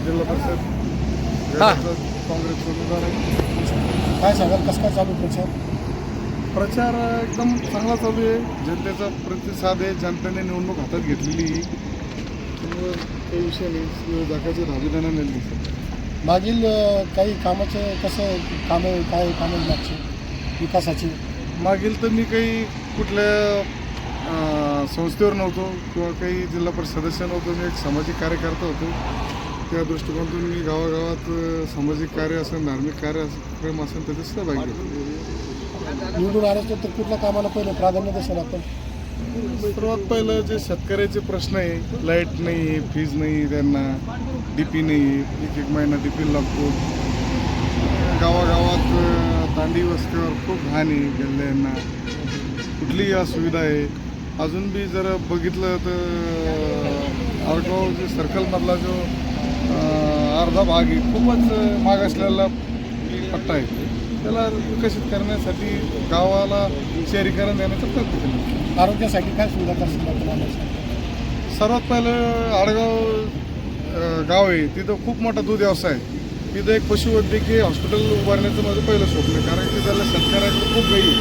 जिल्हा परिषद काँग्रेसचा उमेदवार आहे. काय सांगाल, कसं काय चालू प्रचार? प्रचार एकदम चांगला चालू आहे. जनतेचा प्रतिसाद आहे. जनतेने निवडणूक हातात घेतलेली आहे. त्यामुळे काही विषय नाही. जागाचे राजधानी नेली. मागील काही कामाचं कसं कामं, काय कामं मागचे विकासाची? मागील तर मी काही कुठल्या संस्थेवर नव्हतो किंवा काही जिल्हा परिषद सदस्य नव्हतो. मी एक सामाजिक कार्यकर्ता होतो. त्या दृष्टिकोनातून मी गावागावात सामाजिक कार्य असेल, धार्मिक कार्यक्रम असेल त्याच्यात सहभागी होतो. निवडून आल्याचं तर कुठल्या कामाला पहिलं प्राधान्य देशाल आपण? सर्वात पहिलं जे शेतकऱ्याचे प्रश्न आहे, लाईट नाही आहे, फीज नाही आहे, त्यांना DP नाही आहे, एक महिना DP लागतो. गावागावात दांडी वस्तीवर खूप घाण आहे. गल्ल्यांना कुठलीही असुविधा आहे. अजून बी जर बघितलं तर आडगाव जे सर्कलमधला जो अर्धा भाग आहे खूपच मागासलेला पट्टा आहे. त्याला विकसित करण्यासाठी गावाला शहरीकरण देण्याचा प्रयत्न केला. आरोग्यासाठी काय सुविधा करणार? सर्वात पहिलं आडगाव गाव आहे, तिथं खूप मोठा दूध व्यवसाय आहे. तिथं एक पशुवैद्यकीय हॉस्पिटल उभारण्याचं माझं पहिलं स्वप्न आहे. कारण की त्याला शेतकऱ्याकडे खूप गाई आहे.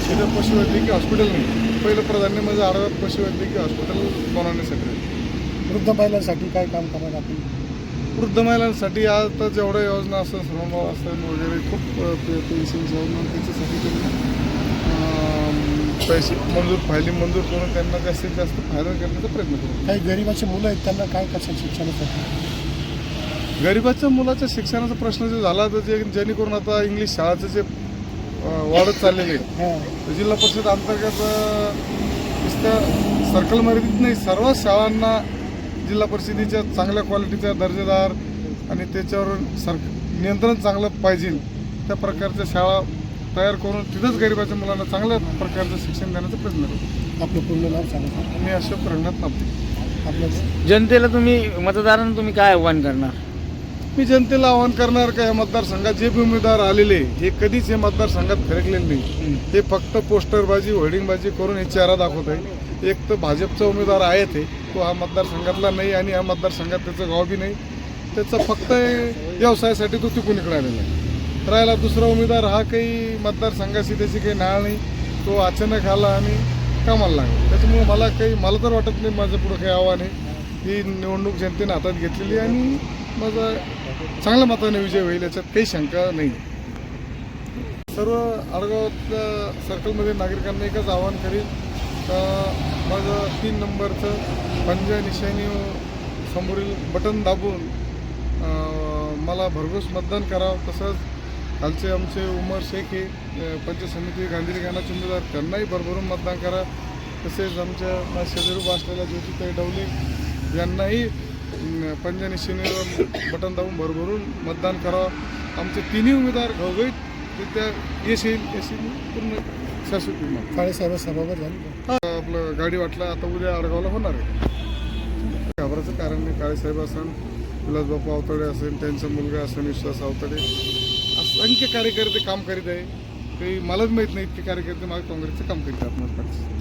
तिथं पशुवैद्यकीय हॉस्पिटल नाही. पहिलं प्राधान्य माझं आडगावात पशुवैद्यकीय हॉस्पिटल बनवण्यासाठी. वृद्ध महिलांसाठी काय काम करणार आपण? वृद्ध महिलांसाठी आता जेवढ्या योजना असेल, श्रमभाव असेल वगैरे खूप पेन्शन योजना त्याच्यासाठी त्यांना पैसे मंजूर करून त्यांना जास्तीत जास्त फायदा करण्याचा प्रयत्न करू. काही गरिबाची मुलं आहेत, त्यांना काय कसं शिक्षणासाठी? गरिबाच्या मुलाच्या शिक्षणाचा प्रश्न जो झाला तर जेणेकरून आता इंग्लिश शाळाचं जे वाढत चाललेले आहे, जिल्हा परिषद अंतर्गत नुसतं सर्कलमर्यादित नाही, सर्व शाळांना जिल्हा परिषदेच्या चांगल्या क्वालिटीच्या दर्जेदार आणि त्याच्यावर नियंत्रण चांगलं पाहिजे त्या प्रकारच्या शाळा तयार करून तिथंच गरिबाच्या मुलांना चांगल्या प्रकारचं शिक्षण देण्याचा प्रयत्न करतो. आपलं पूर्ण नाव सांगा. मी अशोक रंगनाथ नापते. आपलं जनतेला मतदारांना तुम्ही काय आव्हान करणार? मी जनतेला आवाहन करणार का या मतदारसंघात जे बी उमेदवार आलेले हे कधीच हे मतदारसंघात फिरकलेले नाही. हे फक्त पोस्टरबाजी, होर्डिंगबाजी करून हे चेहरा दाखवत आहे. एक तर भाजपचा उमेदवार आहे तो हा मतदारसंघातला नाही आणि या मतदारसंघात त्याचं गाव बी नाही. त्याचं फक्त व्यवसायासाठी तो तिकून इकडे आलेला आहे. राहिला दुसरा उमेदवार हा काही मतदारसंघाशी त्याची काही नाळ नाही. तो अचानक आला आणि कामाला लागला. त्याच्यामुळे मला तर वाटत नाही माझं पुढं काही आव्हान आहे. ही निवडणूक जनतेने हातात घेतलेली आणि माझा चांगल्या मताने विजय होईल याच्यात काही शंका नाही. सर्व आडगावातल्या सर्कलमध्ये नागरिकांना एकच आवाहन करील का माझं 3 नंबरचं पंजा निशाणी समोरील बटन दाबून मला भरघोस मतदान करावं. तसंच कालचे आमचे उमर शेख हे पंचायत समिती गांधी गाण्याचे उमेदवार त्यांनाही भरभरून मतदान करा. तसेच आमच्या शेजारी उभा असलेल्या ज्योतिताई डवले यांनाही पंजा निशाणीवर बटन दाबून भरभरून मतदान करावं. आमचे तिन्ही उमेदवार घवघवीत यश येईल पूर्ण शाश्वत. काळेसाहेब सभागृह झाली आपलं गाडी वाटला आता उद्या आडगावला होणार आहे. घाबराचं कारण नाही. काळेसाहेब असेल, विलासबापू आवताडे असेल, त्यांचा मुलगा असेल विश्वास आवताडे, असंख्य कार्यकर्ते काम करीत आहे. काही मलाच माहीत नाही इतके कार्यकर्ते माझ्या काँग्रेसचं काम करीत आहेत.